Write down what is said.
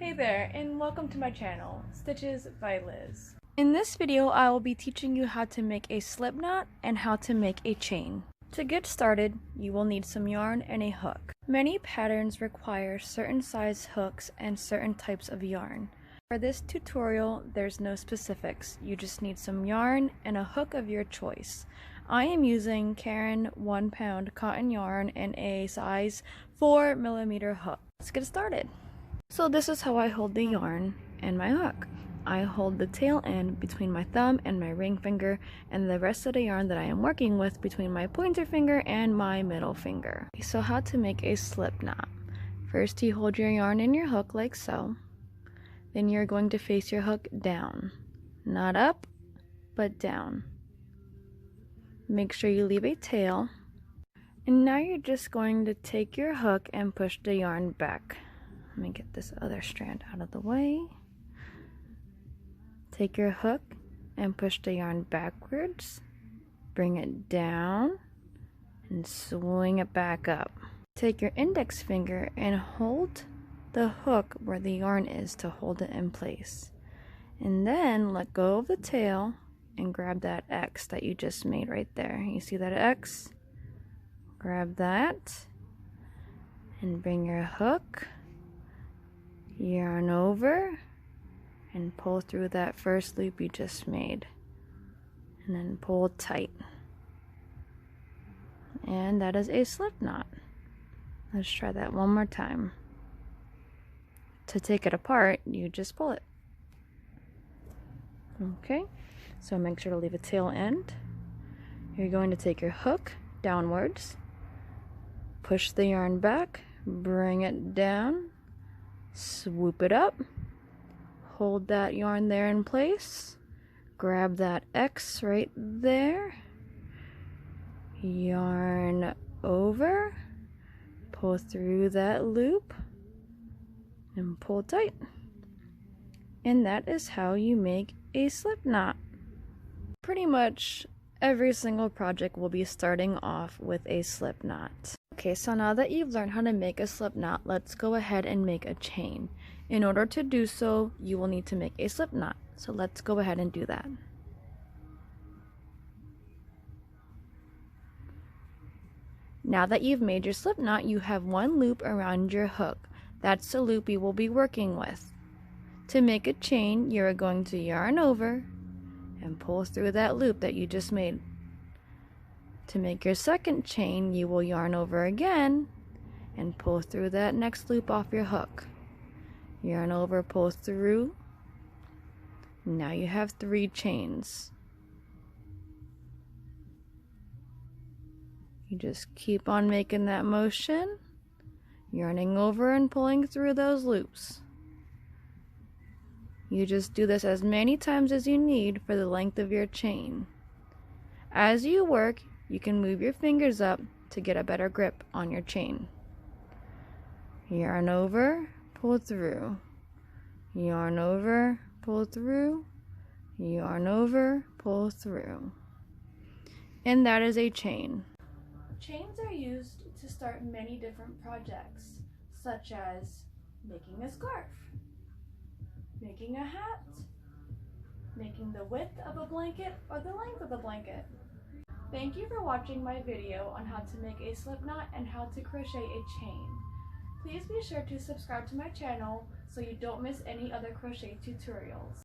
Hey there, and welcome to my channel, Stitches by Liz. In this video, I will be teaching you how to make a slip knot and how to make a chain. To get started, you will need some yarn and a hook. Many patterns require certain size hooks and certain types of yarn. For this tutorial, there's no specifics. You just need some yarn and a hook of your choice. I am using Caron 1 pound cotton yarn and a size 4mm hook. Let's get started. So this is how I hold the yarn and my hook. I hold the tail end between my thumb and my ring finger, and the rest of the yarn that I am working with between my pointer finger and my middle finger. So how to make a slip knot. First, you hold your yarn and your hook like so. Then you're going to face your hook down. Not up, but down. Make sure you leave a tail. And now you're just going to take your hook and push the yarn back. Let me get this other strand out of the way. Take your hook and push the yarn backwards. Bring it down and swing it back up. Take your index finger and hold the hook where the yarn is to hold it in place. And then let go of the tail and grab that X that you just made right there. You see that X? Grab that and bring your hook, yarn over, and pull through that first loop you just made, and then pull tight. And that is a slip knot. Let's try that one more time. To take it apart, you just pull it. Okay, so make sure to leave a tail end. You're going to take your hook downwards, push the yarn back, bring it down, swoop it up, hold that yarn there in place, grab that X right there, yarn over, pull through that loop, and pull tight. And that is how you make a slip knot. Pretty much every single project will be starting off with a slip knot. Okay, so now that you've learned how to make a slip knot, let's go ahead and make a chain. In order to do so, you will need to make a slip knot. So let's go ahead and do that. Now that you've made your slip knot, you have one loop around your hook. That's the loop you will be working with. To make a chain, you're going to yarn over and pull through that loop that you just made. To make your second chain, you will yarn over again and pull through that next loop off your hook. Yarn over, pull through. Now you have 3 chains. You just keep on making that motion, yarning over and pulling through those loops. You just do this as many times as you need for the length of your chain. As you work, you can move your fingers up to get a better grip on your chain. Yarn over, pull through. Yarn over, pull through. Yarn over, pull through. And that is a chain. Chains are used to start many different projects, such as making a scarf, making a hat, making the width of a blanket or the length of the blanket. Thank you for watching my video on how to make a slip knot and how to crochet a chain. Please be sure to subscribe to my channel so you don't miss any other crochet tutorials.